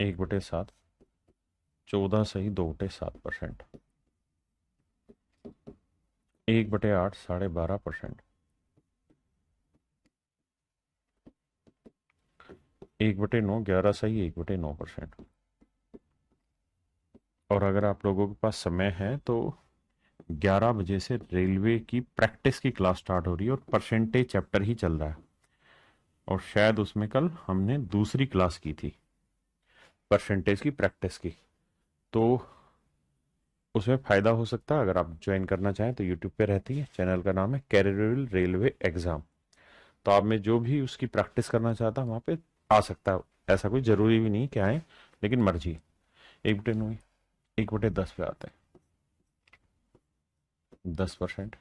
1/7, 14 सही 2/7%, 1/8 12.5%, 1/9 11 सही 1/9%। और अगर आप लोगों के पास समय है तो 11 बजे से रेलवे की प्रैक्टिस की क्लास स्टार्ट हो रही है और परसेंटेज चैप्टर ही चल रहा है। और शायद उसमें कल हमने दूसरी क्लास की थी परसेंटेज की प्रैक्टिस की, तो उसमें फ़ायदा हो सकता है। अगर आप ज्वाइन करना चाहें तो यूट्यूब पे रहती है, चैनल का नाम है कैरियर रेलवे एग्ज़ाम। तो आप में जो भी उसकी प्रैक्टिस करना चाहता है वहाँ पे आ सकता है। ऐसा कोई ज़रूरी भी नहीं कि आए, लेकिन मर्जी। 1/9 1/10 पे आते हैं 10%,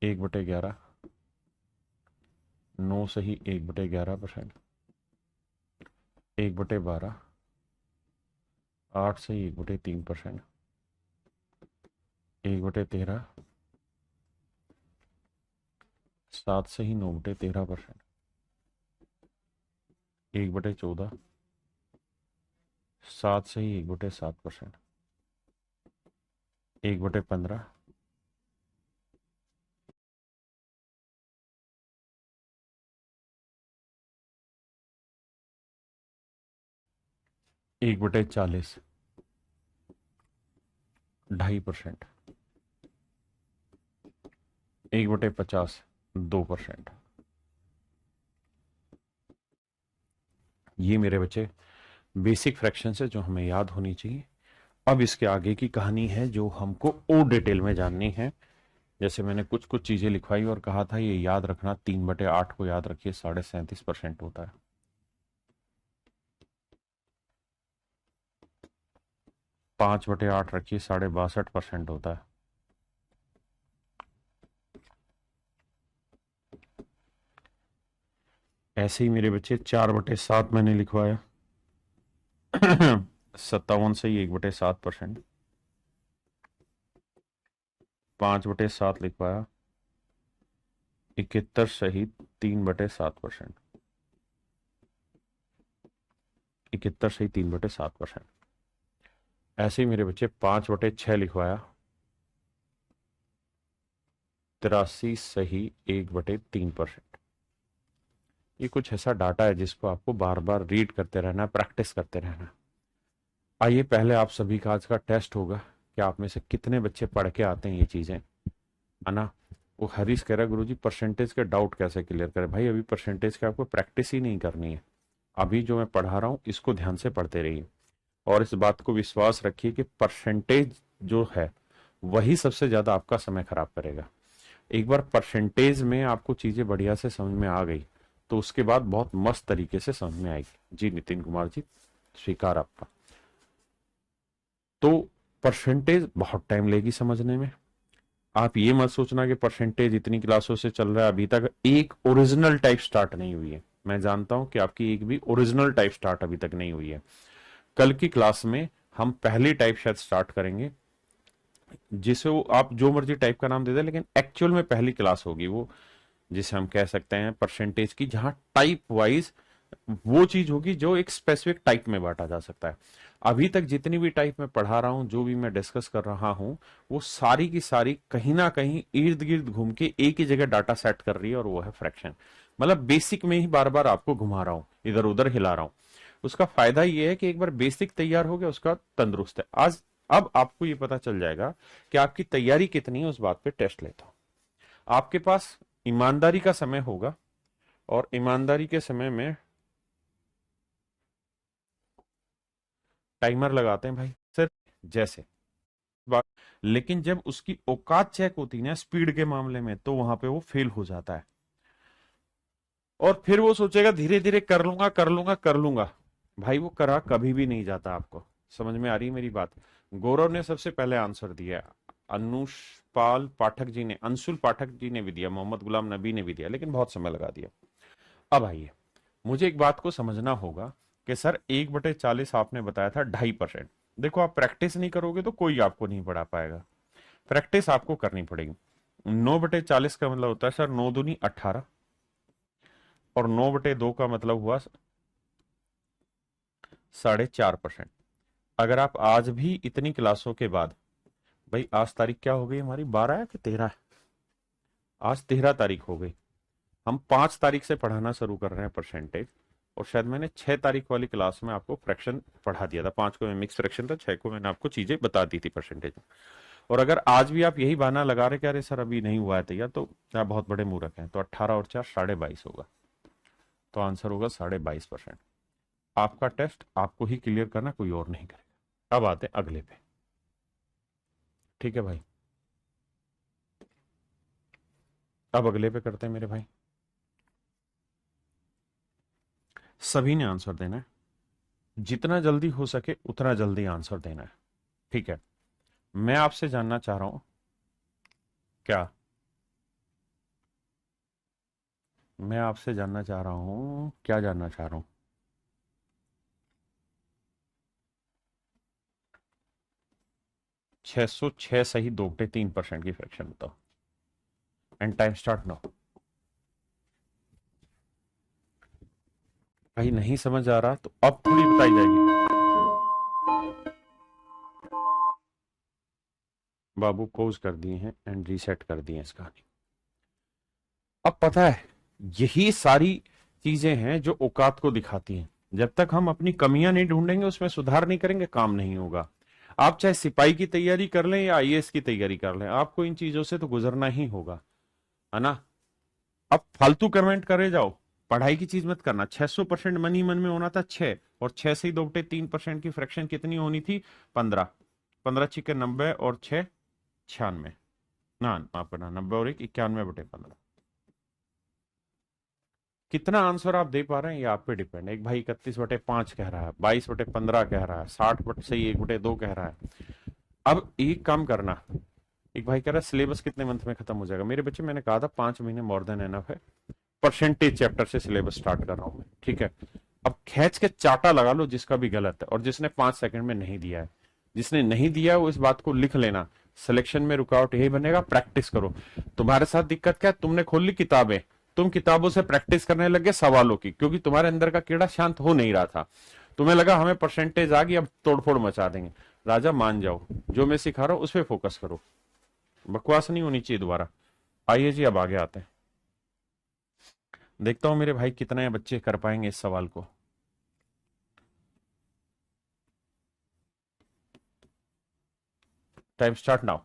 1/11 9 सही 1/11%, 1/12 8 सही 1/3%, 1/13 7 सही 9/13%, 1/14 7 सही 1/7%, 1/15 1/40 2.5%, 1/50 2%। ये मेरे बच्चे बेसिक फ्रैक्शन है जो हमें याद होनी चाहिए। अब इसके आगे की कहानी है जो हमको और डिटेल में जाननी है। जैसे मैंने कुछ कुछ चीजें लिखवाई और कहा था ये याद रखना, 3/8 को याद रखिए 37.5% होता है। 5/8 रखिए 62.5% होता है। ऐसे ही मेरे बच्चे 4/7 मैंने लिखवाया 57 से ही 1/7%, 5/7 लिखवाया 71 सही 3/7%, 71 सही 3/7%। ऐसे ही मेरे बच्चे 5/6 लिखवाया 83 सही 1/3%। ये कुछ ऐसा डाटा है जिसको आपको बार बार रीड करते रहना, प्रैक्टिस करते रहना। आइए पहले आप सभी का आज का टेस्ट होगा कि आप में से कितने बच्चे पढ़ के आते हैं ये चीजें, है ना। वो हरीश कह रहा है गुरुजी परसेंटेज के डाउट कैसे क्लियर करें। भाई अभी परसेंटेज के आपको प्रैक्टिस ही नहीं करनी है। अभी जो मैं पढ़ा रहा हूँ इसको ध्यान से पढ़ते रहिए और इस बात को विश्वास रखिए कि परसेंटेज जो है वही सबसे ज्यादा आपका समय खराब करेगा। एक बार परसेंटेज में आपको चीजें बढ़िया से समझ में आ गई तो उसके बाद बहुत मस्त तरीके से समझ में आएगी। जी नितिन कुमार जी, स्वीकार आपका। तो परसेंटेज बहुत टाइम लेगी समझने में। आप ये मत सोचना कि परसेंटेज इतनी क्लासों से चल रहा है अभी तक एक ओरिजिनल टाइप स्टार्ट नहीं हुई है। मैं जानता हूं कि आपकी एक भी ओरिजिनल टाइप स्टार्ट अभी तक नहीं हुई है। कल की क्लास में हम पहली टाइप शायद स्टार्ट करेंगे, जिसे वो आप जो मर्जी टाइप का नाम दे दे, लेकिन एक्चुअल में पहली क्लास होगी वो, जिसे हम कह सकते हैं परसेंटेज की, जहां टाइप वाइज वो चीज होगी जो एक स्पेसिफिक टाइप में बांटा जा सकता है। अभी तक जितनी भी टाइप में पढ़ा रहा हूं, जो भी मैं डिस्कस कर रहा हूं, वो सारी की सारी कहीं ना कहीं इर्द गिर्द घूम के एक ही जगह डाटा सेट कर रही है, और वो है फ्रैक्शन। मतलब बेसिक में ही बार बार आपको घुमा रहा हूं, इधर उधर हिला रहा हूं। उसका फायदा ये है कि एक बार बेसिक तैयार हो गया उसका तंदुरुस्त है आज। अब आपको ये पता चल जाएगा कि आपकी तैयारी कितनी है, उस बात पे टेस्ट लेता हूं। आपके पास ईमानदारी का समय होगा और ईमानदारी के समय में टाइमर लगाते हैं भाई, सिर्फ जैसे बात। लेकिन जब उसकी औकात चेक होती है ना स्पीड के मामले में, तो वहां पे वो फेल हो जाता है और फिर वो सोचेगा धीरे धीरे कर लूंगा कर लूंगा कर लूंगा। भाई वो करा कभी भी नहीं जाता। आपको समझ में आ रही है मेरी बात। गौरव ने सबसे पहले आंसर दिया, अनुष्पाल पाठक जी ने, अंशुल पाठक जी ने भी दिया, मोहम्मद गुलाम नबी ने भी दिया, लेकिन बहुत समय लगा दिया। अब आइए, मुझे एक बात को समझना होगा कि सर 1/40 आपने बताया था 2.5%। देखो आप प्रैक्टिस नहीं करोगे तो कोई आपको नहीं पढ़ा पाएगा, प्रैक्टिस आपको करनी पड़ेगी। 9/40 का मतलब होता है सर 9 दूनी 18, और 9/2 का मतलब हुआ 4.5%। अगर आप आज भी इतनी क्लासों के बाद, भाई आज तारीख क्या हो गई हमारी, 12 है कि 13 है? आज 13 तारीख हो गई। हम 5 तारीख से पढ़ाना शुरू कर रहे हैं परसेंटेज, और शायद मैंने 6 तारीख वाली क्लास में आपको फ्रैक्शन पढ़ा दिया था। 5 को मिक्स फ्रैक्शन था, 6 को मैंने आपको चीजें बता दी थी परसेंटेज में। और अगर आज भी आप यही बहाना लगा रहे कि अरे सर अभी नहीं हुआ है तैयार, तो आप बहुत बड़े मूर्ख हैं। तो 18 और 4 22.5 होगा, तो आंसर होगा 22.5%। आपका टेस्ट आपको ही क्लियर करना, कोई और नहीं करेगा। अब आते हैं अगले पे। ठीक है भाई, अब अगले पे करते हैं मेरे भाई। सभी ने आंसर देना है, जितना जल्दी हो सके उतना जल्दी आंसर देना है। ठीक है, मैं आपसे जानना चाह रहा हूं, क्या मैं आपसे जानना चाह रहा हूं, क्या जानना चाह रहा हूं? 606 सही 2/3% की फ्रैक्शन बताओ, एंड टाइम स्टार्ट नाउ। भाई नहीं समझ आ रहा तो अब थोड़ी बताई जाएगी। बाबू पॉज कर दिए हैं एंड रीसेट कर दिए हैं इस कहानी। अब पता है, यही सारी चीजें हैं जो औकात को दिखाती हैं। जब तक हम अपनी कमियां नहीं ढूंढेंगे, उसमें सुधार नहीं करेंगे, काम नहीं होगा। आप चाहे सिपाही की तैयारी कर लें या आईएएस की तैयारी कर लें, आपको इन चीजों से तो गुजरना ही होगा, है ना? अब फालतू कमेंट करे जाओ, पढ़ाई की चीज मत करना। 600% मन ही मन में होना था, 6, और 6 से ही 2/3% की फ्रैक्शन कितनी होनी थी? 15। 15 छिके 90 और 6 96। ना माफ करना, 90 और 1 91/15। कितना आंसर आप दे पा रहे हैं ये आप पे डिपेंड है। एक भाई 31/5 कह रहा है, 22/15 कह रहा है, 60/1/2 कह रहा है। अब एक काम करना, एक भाई कह रहा है सिलेबस कितने मंथ में खत्म हो जाएगा? मेरे बच्चे, मैंने कहा था 5 महीने मोर देन एनफ है। परसेंटेज चैप्टर से सिलेबस स्टार्ट कर रहा हूं मैं, ठीक है? अब खींच के चाटा लगा लो जिसका भी गलत है, और जिसने 5 सेकंड में नहीं दिया है, जिसने नहीं दिया है वो इस बात को लिख लेना। सिलेक्शन में रुकावट यही बनेगा, प्रैक्टिस करो। तुम्हारे साथ दिक्कत क्या है? तुमने खोल ली किताबें, तुम किताबों से प्रैक्टिस करने लगे सवालों की, क्योंकि तुम्हारे अंदर का कीड़ा शांत हो नहीं रहा था। तुम्हें लगा हमें परसेंटेज आ गई, अब तोड़फोड़ मचा देंगे। राजा मान जाओ, जो मैं सिखा रहा हूं उस पर फोकस करो, बकवास नहीं होनी चाहिए दोबारा। आइए जी, अब आगे आते हैं। देखता हूं मेरे भाई कितने बच्चे कर पाएंगे इस सवाल को। Time start now.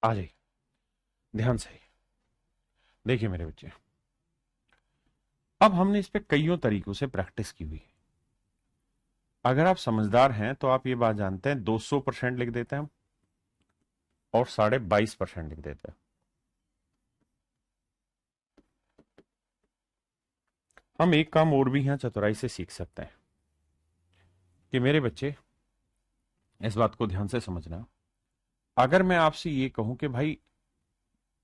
आ जाइए, ध्यान से देखिए मेरे बच्चे। अब हमने इस पे कईयों तरीकों से प्रैक्टिस की हुई है। अगर आप समझदार हैं तो आप ये बात जानते हैं, 200% लिख देते हैं हम, और 22.5% लिख देते हैं। हम एक काम और भी यहां चतुराई से सीख सकते हैं कि मेरे बच्चे, इस बात को ध्यान से समझना। अगर मैं आपसे ये कहूं कि भाई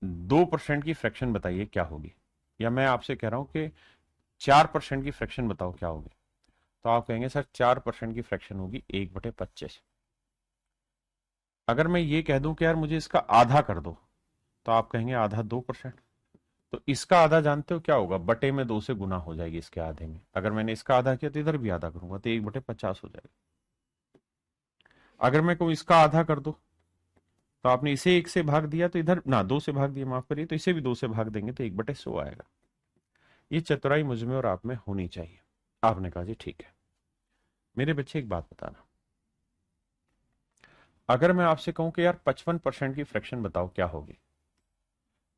2% की फ्रैक्शन बताइए क्या होगी, या मैं आपसे कह रहा हूं कि 4% की फ्रैक्शन बताओ क्या होगी, तो आप कहेंगे सर 4% की फ्रैक्शन होगी 1/25। अगर मैं ये कह दूं कि यार मुझे इसका आधा कर दो, तो आप कहेंगे आधा 2%। तो इसका आधा जानते हो क्या होगा? बटे में 2 से गुना हो जाएगी इसके आधे में। अगर मैंने इसका आधा किया तो इधर भी आधा करूंगा, तो 1/50 हो जाएगा। अगर मैं कहूं इसका आधा कर दो, तो आपने इसे 1 से भाग दिया, तो इधर ना 2 से भाग दिया, माफ करिए, तो इसे भी 2 से भाग देंगे तो 1/100 आएगा। ये चतुराई मुझ में और आप में होनी चाहिए। आपने कहा जी ठीक है। मेरे बच्चे एक बात बताना, अगर मैं आपसे कहूं कि यार 55% की फ्रैक्शन बताओ क्या होगी,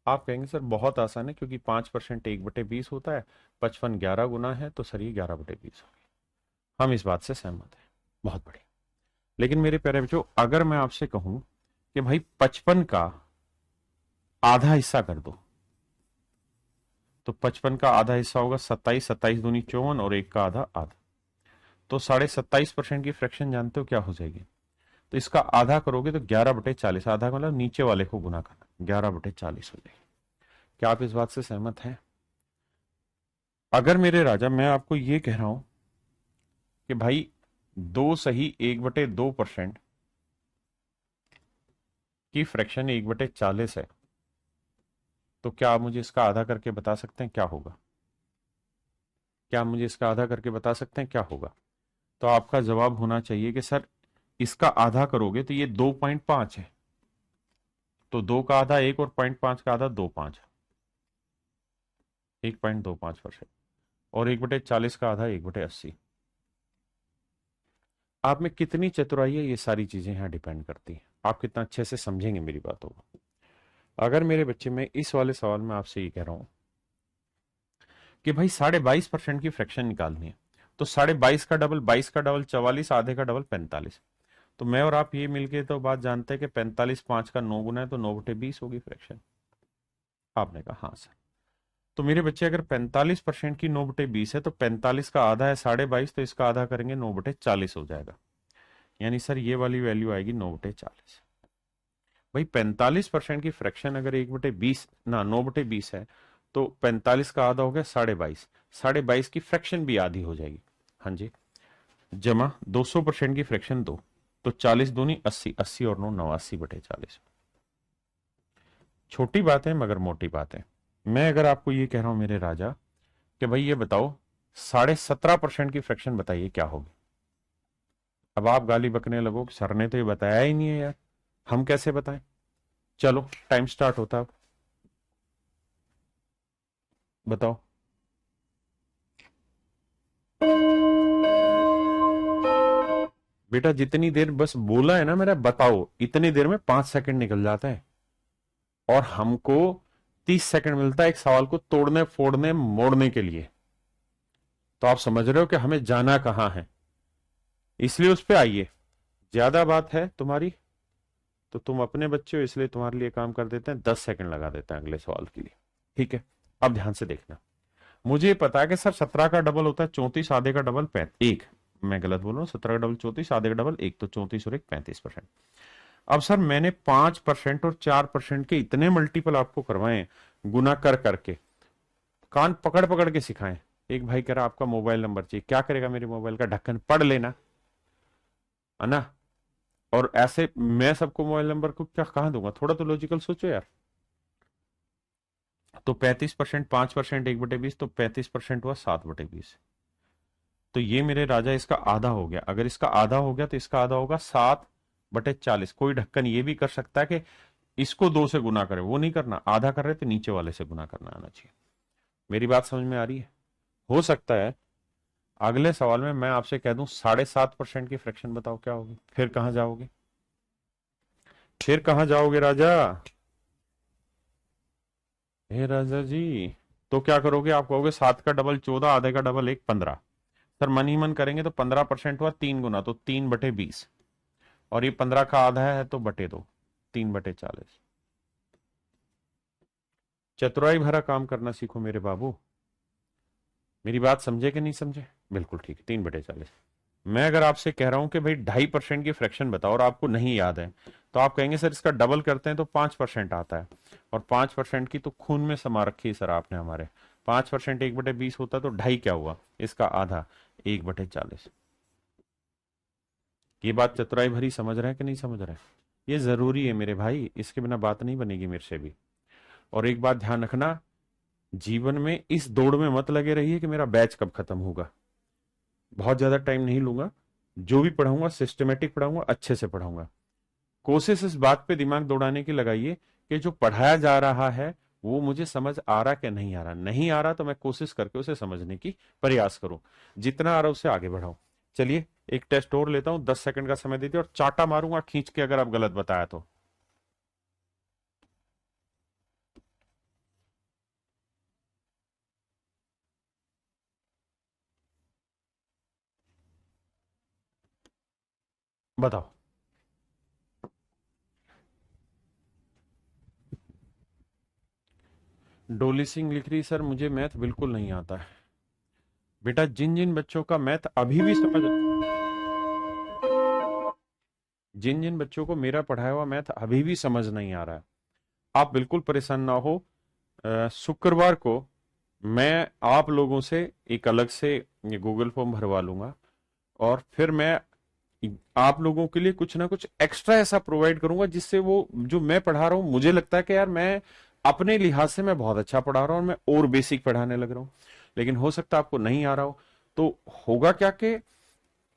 आप कहेंगे सर बहुत आसान है, क्योंकि 5% 1/20 होता है, 55 11 गुना है, तो सर ये 11/20 होगी। हम इस बात से सहमत हैं, बहुत बढ़िया। लेकिन मेरे प्यारे बच्चों, अगर मैं आपसे कहूं कि भाई 55 का आधा हिस्सा कर दो, तो 55 का आधा हिस्सा होगा 27, 27 दूनी 54, और एक का आधा आधा, तो 27.5% की फ्रैक्शन जानते हो क्या हो जाएगी? तो इसका आधा करोगे तो 11/40, आधा मतलब नीचे वाले को गुना करना, 11/40 हो जाएगी। क्या आप इस बात से सहमत हैं? अगर मेरे राजा मैं आपको ये कह रहा हूं कि भाई 2 सही 1/2%, की फ्रैक्शन 1/40 है, तो क्या आप मुझे इसका आधा करके बता सकते हैं क्या होगा? क्या आप मुझे इसका आधा करके बता सकते हैं क्या होगा? तो आपका जवाब होना चाहिए कि सर इसका आधा करोगे तो ये 2.5 है, तो 2 का आधा 1 और 0.5 का आधा 2.5, 1.25%। और 1/40 का आधा 1/80। आप में कितनी चतुराई है, ये सारी चीजें यहाँ डिपेंड करती हैं, आप कितना अच्छे से समझेंगे मेरी बातों को। अगर मेरे बच्चे, में इस वाले सवाल में आपसे ये कह रहा हूं कि भाई 22.5% की फ्रैक्शन निकालनी है, तो 22.5 का डबल 22 का डबल 44, आधे का डबल 45। तो मैं और आप ये मिलके तो बात जानते हैं कि 45 5 का 9 गुना है, तो 9/20 होगी फ्रैक्शन। आपने कहा हाँ सर। तो मेरे बच्चे, अगर 45% की 9/20 है, तो 45 का आधा है 22.5, तो इसका आधा करेंगे 9/40 हो जाएगा। यानी सर ये वाली वैल्यू आएगी 9/40। भाई 45% की फ्रैक्शन अगर 1/20 ना 9/20 है, तो 45 का आधा हो गया 22.5, 22.5 की फ्रैक्शन भी आधी हो जाएगी। हाँ जी। जमा 200% की फ्रैक्शन 2, तो 40 दूनी 80, 80 और 9 89/40। छोटी बात है मगर मोटी बात है। मैं अगर आपको ये कह रहा हूं मेरे राजा कि भाई ये बताओ 17.5% की फ्रैक्शन बताइए क्या होगी। अब आप गाली बकने लगो कि सर ने तो ये बताया ही नहीं है यार, हम कैसे बताएं। चलो टाइम स्टार्ट होता है, अब बताओ। बेटा जितनी देर बस बोला है ना मेरा बताओ, इतनी देर में 5 सेकंड निकल जाता है, और हमको 30 सेकंड मिलता है एक सवाल को तोड़ने फोड़ने मोड़ने के लिए। तो आप समझ रहे हो कि हमें जाना कहां है, इसलिए उस पर आइए। ज्यादा बात है तुम्हारी तो तुम अपने बच्चे हो, इसलिए तुम्हारे लिए काम कर देते हैं, 10 सेकंड लगा देते हैं अगले सवाल के लिए। ठीक है, अब ध्यान से देखना। मुझे पता है कि सर 17 का डबल होता है 34, आधे का डबल 1। मैं गलत बोल रहा हूँ, 17 का डबल 34, आधे का डबल 1, तो 34 और 1 35%। अब सर मैंने 5% और 4% के इतने मल्टीपल आपको करवाए गुना कर करके, कान पकड़ पकड़ के सिखाएं। एक भाई कह रहा आपका मोबाइल नंबर चाहिए, क्या करेगा मेरे मोबाइल का ढक्कन, पढ़ लेना, है ना। और ऐसे मैं सबको मोबाइल नंबर को क्या कहां दूंगा, थोड़ा तो लॉजिकल सोचो यार। तो 35%, 5% 1/20, तो 35% हुआ 7/20। तो ये मेरे राजा इसका आधा हो गया। अगर इसका आधा हो गया तो इसका आधा होगा 7/40। कोई ढक्कन ये भी कर सकता है कि इसको 2 से गुना करे, वो नहीं करना, आधा कर रहे तो नीचे वाले से गुना करना आना चाहिए। मेरी बात समझ में आ रही है? हो सकता है अगले सवाल में मैं आपसे कह दूं 7.5% की फ्रैक्शन बताओ क्या होगी, फिर कहां जाओगे, फिर कहां जाओगे राजा? हे राजा जी, तो क्या करोगे, आप कहोगे 7 का डबल 14, आधे का डबल 1 15। सर मन ही मन करेंगे तो 15% हुआ 3 गुना, तो 3/20। और ये 15 का आधा है तो बटे 2, 3/40। चतुराई भरा काम करना सीखो मेरे बाबू। मेरी बात समझे कि नहीं समझे? बिल्कुल ठीक है, 3/40। मैं अगर आपसे कह रहा हूं कि भाई 2.5% की फ्रैक्शन बताओ और आपको नहीं याद है, तो आप कहेंगे सर इसका डबल करते हैं तो 5% आता है। और 5% की तो खून में समा रखी है सर आपने हमारे। 5% 1/20 होता तो ढाई क्या हुआ, इसका आधा 1/40। ये बात चतुराई भरी समझ रहे हैं कि नहीं समझ रहे हैं? ये जरूरी है मेरे भाई, इसके बिना बात नहीं बनेगी मेरे से भी। और एक बात ध्यान रखना, जीवन में इस दौड़ में मत लगे रहिए कि मेरा बैच कब खत्म होगा। बहुत ज्यादा टाइम नहीं लूंगा, जो भी पढ़ाऊंगा सिस्टमेटिक पढ़ाऊंगा, अच्छे से पढ़ाऊंगा। कोशिश इस बात पे दिमाग दौड़ाने की लगाइए कि जो पढ़ाया जा रहा है वो मुझे समझ आ रहा कि नहीं आ रहा, नहीं आ रहा तो मैं कोशिश करके उसे समझने की प्रयास करूं, जितना आ रहा उसे आगे बढ़ाऊं। चलिए एक टेस्ट और लेता हूं, 10 सेकंड का समय दीजिए और चाटा मारूंगा खींच के अगर आप गलत बताया तो। बताओ। डोली सिंह लिख रही सर मुझे मैथ बिल्कुल नहीं आता है। बेटा जिन जिन बच्चों का मैथ अभी भी समझ, जिन जिन बच्चों को मेरा पढ़ाया हुआ मैथ अभी भी समझ नहीं आ रहा है, आप बिल्कुल परेशान ना हो। शुक्रवार को मैं आप लोगों से एक अलग से ये गूगल फॉर्म भरवा लूंगा, और फिर मैं आप लोगों के लिए कुछ ना कुछ एक्स्ट्रा ऐसा प्रोवाइड करूंगा जिससे वो जो मैं पढ़ा रहा हूं मुझे लगता है कि यार मैं अपने लिहाज से मैं बहुत अच्छा पढ़ा रहा हूं और मैं और बेसिक पढ़ाने लग रहा हूं। लेकिन हो सकता है आपको नहीं आ रहा हो। तो होगा क्या कि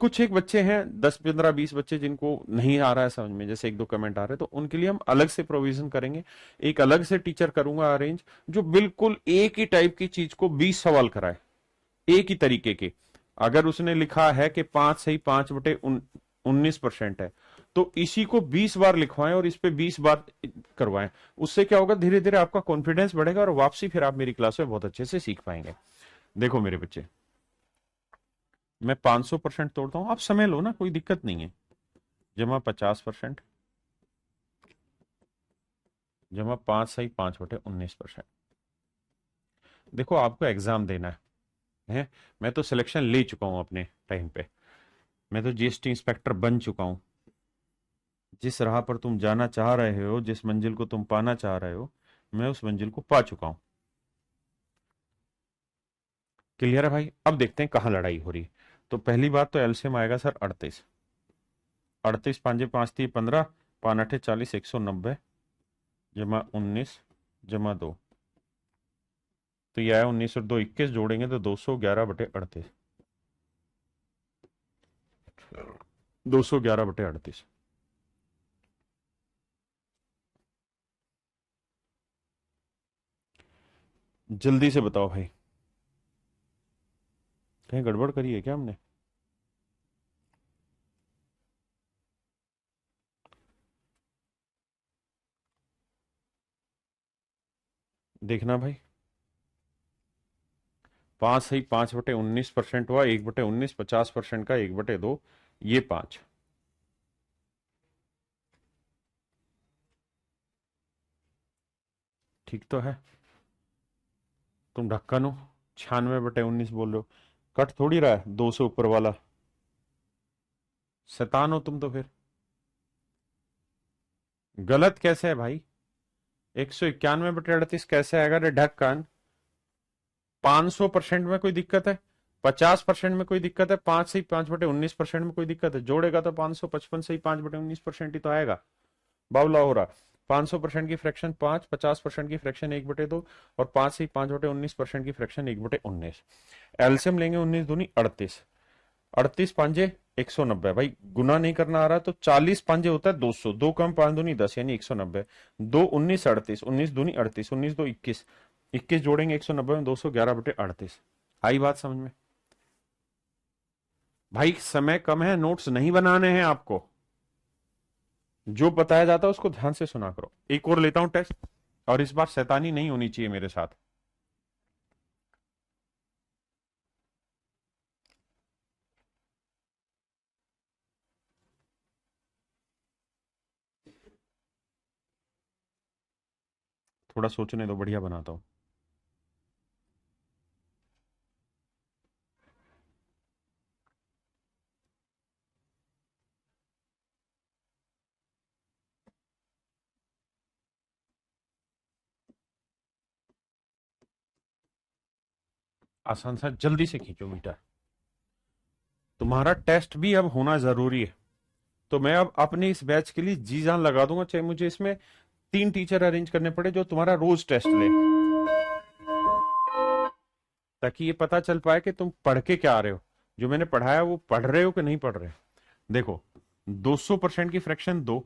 कुछ एक बच्चे हैं, 10 15 20 बच्चे जिनको नहीं आ रहा है समझ में, जैसे एक दो कमेंट आ रहे हैं, तो उनके लिए हम अलग से प्रोविजन करेंगे। एक अलग से टीचर करूंगा अरेंज, जो बिल्कुल एक ही टाइप की चीज को 20 सवाल कराए, एक ही तरीके के। अगर उसने लिखा है कि 5 सही 5 बटे 19% है, तो इसी को 20 बार लिखवाएं और इस पे 20 बार करवाएं। उससे क्या होगा, धीरे धीरे आपका कॉन्फिडेंस बढ़ेगा और वापसी फिर आप मेरी क्लास में बहुत अच्छे से सीख पाएंगे। देखो मेरे बच्चे, मैं 500% तोड़ता हूं, आप समय लो ना, कोई दिक्कत नहीं है। जमा 50% जमा 5 सही 5 बटे 19%। देखो आपको एग्जाम देना है, मैं तो सिलेक्शन ले चुका हूं अपने टाइम पे। मैं तो जीएसटी इंस्पेक्टर बन चुका हूं। जिस राह पर तुम जाना चाह रहे हो, जिस मंजिल को तुम पाना चाह रहे हो, मैं उस मंजिल को पा चुका हूं। क्लियर है भाई? अब देखते हैं कहां लड़ाई हो रही है। तो पहली बात तो एलसीएम आएगा सर 38। 38 पांजे 5 3 15, 5 8 40 190 जमा 19 जमा 2। तो यह है 19 और 2 21, जोड़ेंगे तो 211 बटे 38। 211 बटे 38। जल्दी से बताओ भाई, कहीं गड़बड़ करी है क्या हमने? देखना भाई, 5 सही 5 बटे 19% हुआ, 1 बटे 19, 50% का 1 बटे 2, ये 5। ठीक तो है? तुम ढक्कन हो, 96 बटे 19 बोल रहे हो। कट थोड़ी रहा है 2 से ऊपर वाला। शैतान हो तुम तो फिर। गलत कैसे है भाई? 191 बटे 38 कैसे आएगा रे ढक्कन? 500% में कोई दिक्कत है? 50% में कोई दिक्कत है? 5 सही 5 बटे 19% में कोई दिक्कत है? जोड़ेगा तो 555 सही 5 बटे 19% ही तो आएगा। बावला हो रहा। 500% की फ्रैक्शन 5, 50% की फ्रैक्शन 1 बटे 2, और 5 सही 5 बटे 19% की फ्रैक्शन 1 बटे 19। एलसीएम लेंगे 19 दूनी 38। 38 पांजे 190 भाई, गुना नहीं करना आ रहा तो 40 पांजे होता है 200, 2 कम 5 दूनी 10 यानी 190। 2 19 38, 19 दूनी 38, 19 दो 21, 21 जोड़ेंगे 190 में, 211 बटे 38। आई बात समझ में? भाई समय कम है, नोट्स नहीं बनाने हैं आपको। जो बताया जाता है उसको ध्यान से सुना करो। एक और लेता हूं टेस्ट, और इस बार शैतानी नहीं होनी चाहिए मेरे साथ। थोड़ा सोचने दो, बढ़िया बनाता हूं। आसान सा, जल्दी से खींचो मीटर। तुम्हारा टेस्ट भी अब होना जरूरी है। तो मैं अब अपने इस बैच के लिए जी जान लगा दूंगा, चाहे मुझे इसमें 3 टीचर अरेंज करने पड़े जो तुम्हारा रोज टेस्ट ले, ताकि ये पता चल पाए कि तुम पढ़ के क्या आ रहे हो, जो मैंने पढ़ाया वो पढ़ रहे हो कि नहीं पढ़ रहे। देखो, 200% की फ्रैक्शन 2,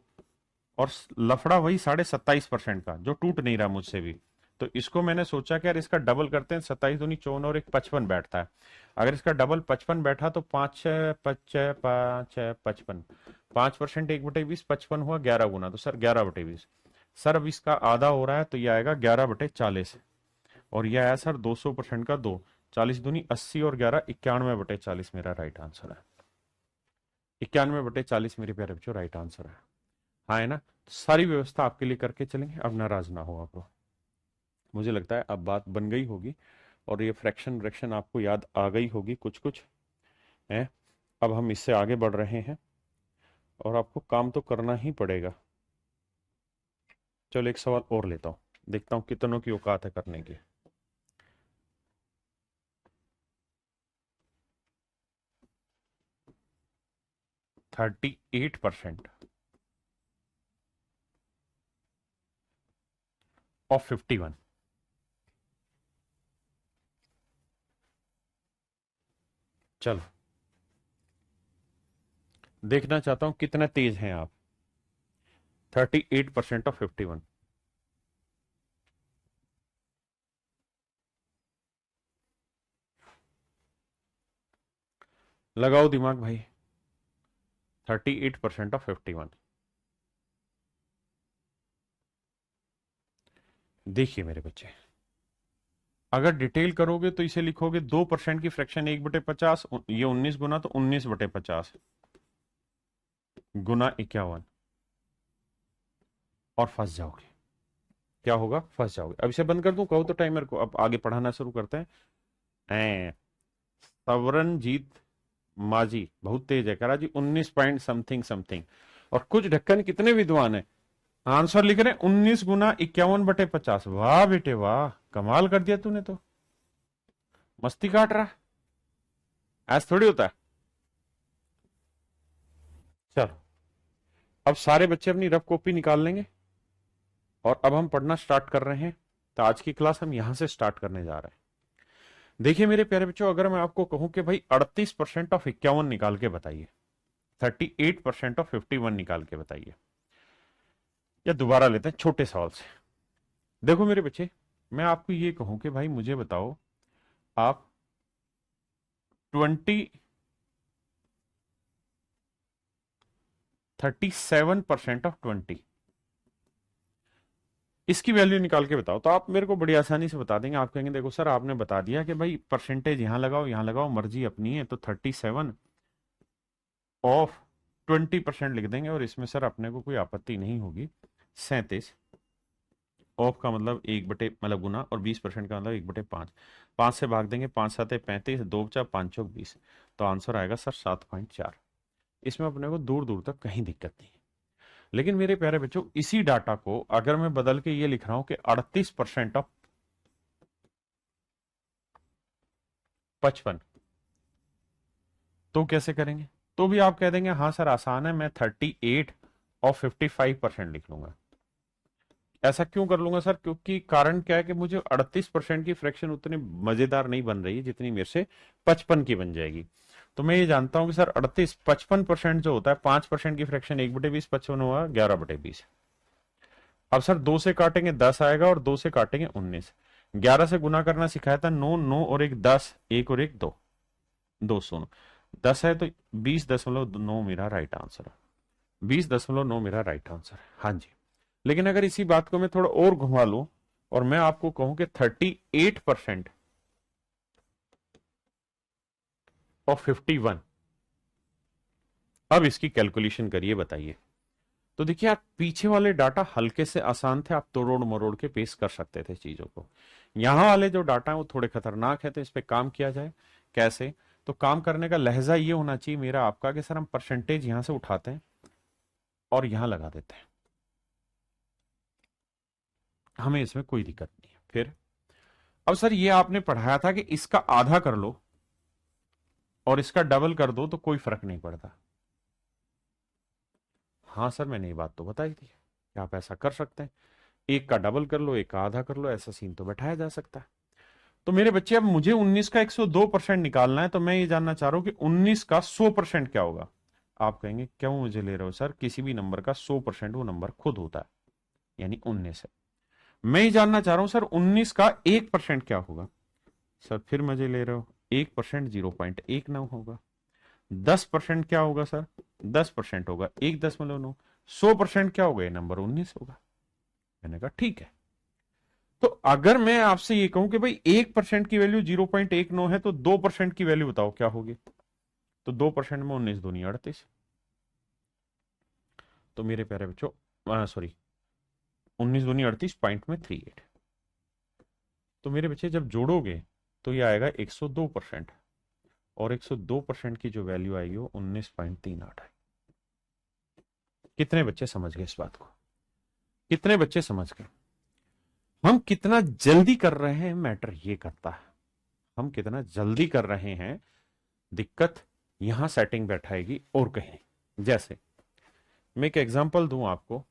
और लफड़ा वही 27.5% का जो टूट नहीं रहा मुझसे भी। तो इसको मैंने सोचा कि यार इसका डबल करते हैं, 27 दूनी 54 और एक 55 बैठता है। अगर इसका डबल 55 बैठा तो 5 6 5 6 5 55, 5%, 1 बटे 20, 55 हुआ 11 गुना, तो सर 11 बटे 20। सर अब इसका आधा हो रहा है तो ये आएगा 11 बटे 40। और ये आया सर 200% का 2, 40 दूनी 80 और 11 91 बटे 40 मेरा राइट आंसर है। 91 बटे 40 मेरे प्यारे बच्चों राइट आंसर है। हाँ है ना? तो सारी व्यवस्था आपके लिए करके चलेंगे, अब नाराज ना हो आप। मुझे लगता है अब बात बन गई होगी, और ये फ्रैक्शन व्रैक्शन आपको याद आ गई होगी कुछ कुछ है। अब हम इससे आगे बढ़ रहे हैं, और आपको काम तो करना ही पड़ेगा। चलो एक सवाल और लेता हूं, देखता हूं कितनों की औकात है करने की। 38% ऑफ 51। चलो देखना चाहता हूं कितना तेज हैं आप। 38% ऑफ 51। लगाओ दिमाग भाई। 38% ऑफ 51। देखिए मेरे बच्चे, अगर डिटेल करोगे तो इसे लिखोगे 2% की फ्रैक्शन 1/50, ये 19 गुना, तो 19/50 गुना 51, और फंस जाओगे। क्या होगा? फंस जाओगे। अब इसे बंद कर दूं कहो तो टाइमर को? अब आगे पढ़ाना शुरू करते हैं। सवरनजीत माजी बहुत तेज है, करा जी 19 पॉइंट समथिंग समथिंग। और कुछ ढक्कन कितने विद्वान है, आंसर लिख रहे हैं 19 गुना 51/50। वाह बेटे वाह, कमाल कर दिया तूने तो। मस्ती काट रहा है, ऐसा थोड़ी होता है। चलो अब सारे बच्चे अपनी रफ कॉपी निकाल लेंगे, और अब हम पढ़ना स्टार्ट कर रहे हैं। तो आज की क्लास हम यहां से स्टार्ट करने जा रहे हैं। देखिए मेरे प्यारे बच्चों, अगर मैं आपको कहूं कि भाई 38% ऑफ 51 निकाल के बताइए, 38% ऑफ 51 निकाल के बताइए, या दोबारा लेते हैं छोटे सवाल से। देखो मेरे बच्चे, मैं आपको ये कहूं कि भाई मुझे बताओ, आप 37% ऑफ 20, इसकी वैल्यू निकाल के बताओ। तो आप मेरे को बड़ी आसानी से बता देंगे। आप कहेंगे देखो सर आपने बता दिया कि भाई परसेंटेज यहां लगाओ, मर्जी अपनी है, तो 37 ऑफ 20% लिख देंगे, और इसमें सर अपने को कोई आपत्ति नहीं होगी। 37 ऑफ का मतलब 1 बटे मतलब गुना, और 20% का मतलब 1/5। 5 से भाग देंगे, 5×7 = 35, 2×4 = 5 × 20, तो आंसर आएगा सर 7.4। इसमें अपने को दूर दूर तक कहीं दिक्कत नहीं है। लेकिन मेरे प्यारे बच्चों, इसी डाटा को अगर मैं बदल के ये लिख रहा हूं कि 38% ऑफ 55, तो कैसे करेंगे? तो भी आप कह देंगे हाँ सर आसान है, मैं 38 और 55% लिख लूंगा। ऐसा क्यों कर लूंगा सर? क्योंकि कारण क्या है कि मुझे 38% की फ्रैक्शन उतनी मजेदार नहीं बन रही है जितनी मेरे से 55 की बन जाएगी। तो मैं ये जानता हूं कि सर 55% जो होता है, 5% की फ्रैक्शन 1/20, 55 हुआ 11/20। अब सर 2 से काटेंगे 10 आएगा, और 2 से काटेंगे 19। 11 से गुना करना सिखाया था, 9 9 और 1 10, 1 और 1 2, 2 सुनो 10 है, तो 20.9 मेरा राइट आंसर है। 20.9 मेरा राइट आंसर है, हाँ जी। लेकिन अगर इसी बात को मैं थोड़ा और घुमा लूं, और मैं आपको कहूं कि 38% ऑफ 51, अब इसकी कैलकुलेशन करिए, बताइए। तो देखिए आप पीछे वाले डाटा हल्के से आसान थे, आप तोड़ मरोड़ के पेश कर सकते थे चीजों को। यहां वाले जो डाटा है वो थोड़े खतरनाक है, तो इस पे काम किया जाए। कैसे? तो काम करने का लहजा ये होना चाहिए मेरा आपका कि सर हम परसेंटेज यहां से उठाते हैं और यहां लगा देते हैं, हमें इसमें कोई दिक्कत नहीं है। फिर अब सर ये आपने पढ़ाया था कि इसका आधा कर लो और इसका डबल कर दो तो कोई फर्क नहीं पड़ता। हाँ सर मैंने ये बात तो बताई थी कि आप ऐसा कर सकते हैं, एक का डबल कर लो, एक का आधा कर लो, ऐसा सीन तो बैठाया जा सकता है। तो मेरे बच्चे, अब मुझे 19 का 102% निकालना है, तो मैं ये जानना चाह रहा हूं कि 19 का 100% क्या होगा। आप कहेंगे क्यों मुझे ले रहे हो सर, किसी भी नंबर का 100% वो नंबर खुद होता है, यानी 19 है। मैं ये जानना चाह रहा हूं सर 19 का 1% क्या होगा। सर फिर मुझे ले रहे हो, 1% 0.19 होगा। 10% क्या होगा सर? 10% होगा 1.9। 100% क्या होगा? ये नंबर 19 होगा। मैंने कहा ठीक है। तो अगर मैं आपसे ये कहूं कि भाई 1% की वैल्यू 0.19 है, तो 2% की वैल्यू बताओ क्या होगी। तो 2% में 19 दूनी 38। तो मेरे प्यारे बच्चों, सॉरी 19 दूनी 38, पॉइंट में 38। तो मेरे बच्चे जब जोड़ोगे तो ये आएगा 102%, और 102% की जो वैल्यू आएगी वो 19.38 आएगी। कितने बच्चे समझ गए इस बात को? कितने बच्चे समझ गए? हम कितना जल्दी कर रहे हैं मैटर ये करता है, हम कितना जल्दी कर रहे हैं। दिक्कत यहां सेटिंग बैठाएगी और कहीं नहीं। जैसे मैं एक एग्जांपल दूं आपको,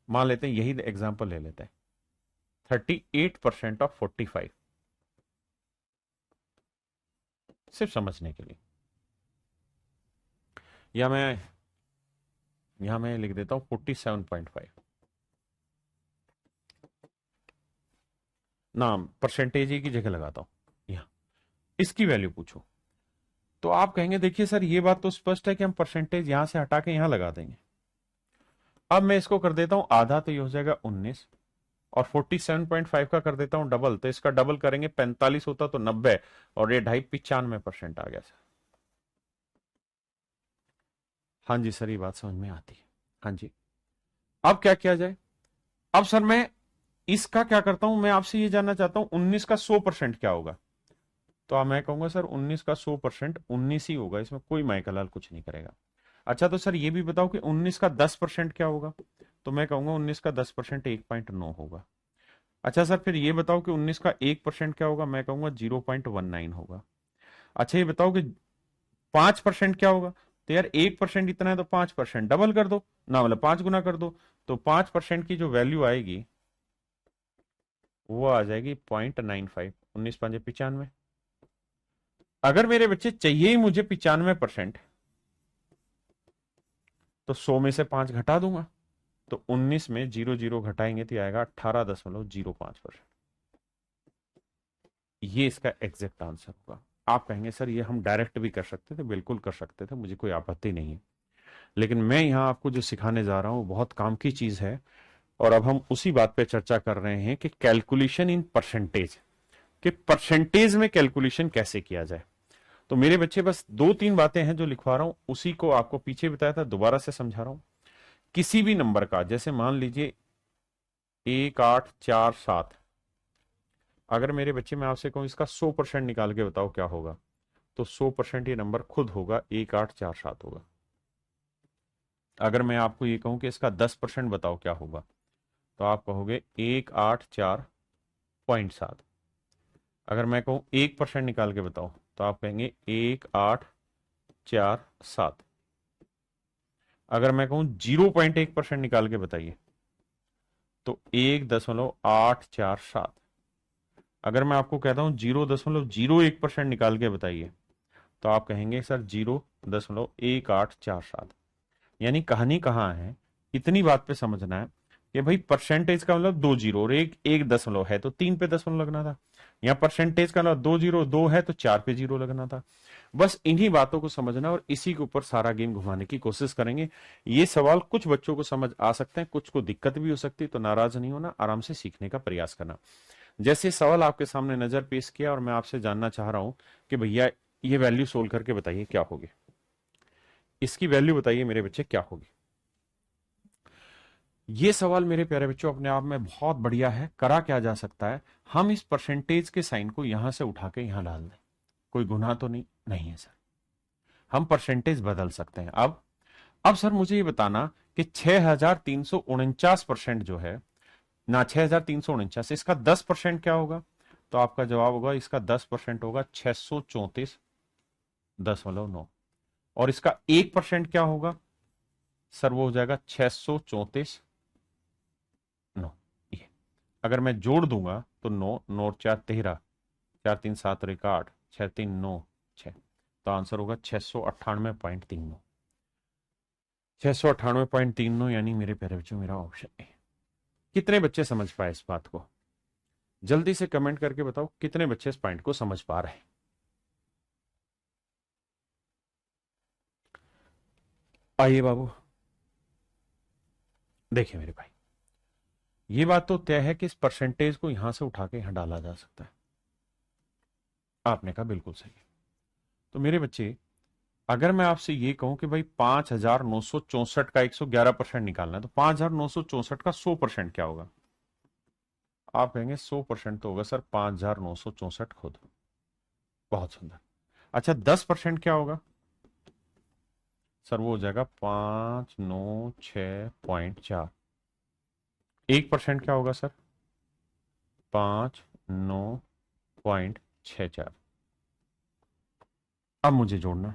मान लेते हैं यही एग्जांपल ले लेते हैं, 38% ऑफ 45, सिर्फ समझने के लिए। या मैं यहां मैं लिख देता हूं 47.5, नाम परसेंटेज की जगह लगाता हूं यहां, इसकी वैल्यू पूछो। तो आप कहेंगे देखिए सर ये बात तो स्पष्ट है कि हम परसेंटेज यहां से हटा के यहां लगा देंगे। अब मैं इसको कर देता हूं आधा, तो ये हो जाएगा 19, और 47.5 का कर देता हूं डबल, तो इसका डबल करेंगे 45 होता तो 90, और ये 2.5 95% आ गया सर। हाँ जी सर, ये बात समझ में आती है। हाँ जी, अब क्या किया जाए? अब सर मैं इसका क्या करता हूं, मैं आपसे ये जानना चाहता हूं 19 का 100% क्या होगा। तो अब मैं कहूंगा सर 19 का 100% 19 ही होगा, इसमें कोई माइकल कुछ नहीं करेगा। अच्छा तो सर ये भी बताओ कि 19 का 10% क्या होगा। तो मैं कहूंगा 19 का 10% 1.9 होगा। अच्छा सर फिर ये बताओ कि 19 का 1% क्या होगा। मैं कहूंगा 0.19 होगा। अच्छा ये बताओ कि 5% क्या होगा। तो यार 1% इतना है तो 5% डबल कर दो ना, मतलब 5 गुना कर दो। तो 5% की जो वैल्यू आएगी वो आ जाएगी 0.95, 19×5 = 95। अगर मेरे बच्चे चाहिए ही मुझे 95%, तो 100 में से 5 घटा दूंगा। तो 19 में 0 0 घटाएंगे तो आएगा 18.05%। ये इसका एग्जैक्ट आंसर होगा। आप कहेंगे सर ये हम डायरेक्ट भी कर सकते थे, बिल्कुल कर सकते थे, मुझे कोई आपत्ति नहीं है, लेकिन मैं यहां आपको जो सिखाने जा रहा हूं वो बहुत काम की चीज है। और अब हम उसी बात पे चर्चा कर रहे हैं कि कैलकुलेशन इन परसेंटेज, कि परसेंटेज में कैलकुलेशन कैसे किया जाए। तो मेरे बच्चे बस 2 3 बातें हैं जो लिखवा रहा हूं, उसी को आपको पीछे बताया था दोबारा से समझा रहा हूं। किसी भी नंबर का, जैसे मान लीजिए 1847, अगर मेरे बच्चे मैं आपसे कहूं इसका 100% निकाल के बताओ क्या होगा, तो 100% ये नंबर खुद होगा 1847 होगा। अगर मैं आपको ये कहूं कि इसका 10% बताओ क्या होगा, तो आप कहोगे 184.7। अगर मैं कहूं 1% निकाल के बताओ, तो आप कहेंगे 1847। अगर मैं कहूं 0.1% निकाल के बताइए, तो 1.847। अगर मैं आपको कहता हूं 0.01% निकाल के बताइए, तो आप कहेंगे सर 0.1847। यानी कहानी कहाँ है, इतनी बात पे समझना है कि भाई परसेंटेज का मतलब 2 0 और एक एक दशमलव है तो 3 पे दशमलव लगना था। यहाँ परसेंटेज का मतलब 2 0 2 है तो 4 पे 0 लगना था। बस इन्हीं बातों को समझना और इसी के ऊपर सारा गेम घुमाने की कोशिश करेंगे। ये सवाल कुछ बच्चों को समझ आ सकते हैं, कुछ को दिक्कत भी हो सकती है, तो नाराज नहीं होना, आराम से सीखने का प्रयास करना। जैसे सवाल आपके सामने नजर पेश किया और मैं आपसे जानना चाह रहा हूं कि भैया ये वैल्यू सोल्व करके बताइए क्या होगी, इसकी वैल्यू बताइए मेरे बच्चे क्या होगी। ये सवाल मेरे प्यारे बच्चों अपने आप में बहुत बढ़िया है। करा क्या जा सकता है, हम इस परसेंटेज के साइन को यहां से उठा के यहां डाल दें, कोई गुनाह तो नहीं है सर, हम परसेंटेज बदल सकते हैं। अब सर मुझे ये बताना कि 6349% जो है ना, 6349, इसका 10% क्या होगा। तो आपका जवाब होगा इसका 10% होगा 634.9। और इसका 1% क्या होगा सर, वो हो जाएगा 634.9। ये अगर मैं जोड़ दूंगा तो 9 9 4 13, 4 3 7 और 1 8, 6 3 9 6, तो आंसर होगा 698.39। 698.39 यानी मेरे प्यारे बच्चों मेरा ऑप्शन ए। कितने बच्चे समझ पाए इस बात को, जल्दी से कमेंट करके बताओ कितने बच्चे इस पॉइंट को समझ पा रहे हैं। आइए बाबू, देखिए मेरे भाई, ये बात तो तय है कि इस परसेंटेज को यहां से उठा के यहां डाला जा सकता है। आपने कहा बिल्कुल सही है। तो मेरे बच्चे अगर मैं आपसे ये कहूं कि भाई 5,964 का 111% निकालना है, तो 5,964 का 100% क्या होगा। आप कहेंगे 100% तो होगा सर 5,964 खुद। बहुत सुंदर। अच्छा 10% क्या होगा सर, वो हो जाएगा 596.4। 1% क्या होगा सर, 5,9.64। अब मुझे जोड़ना,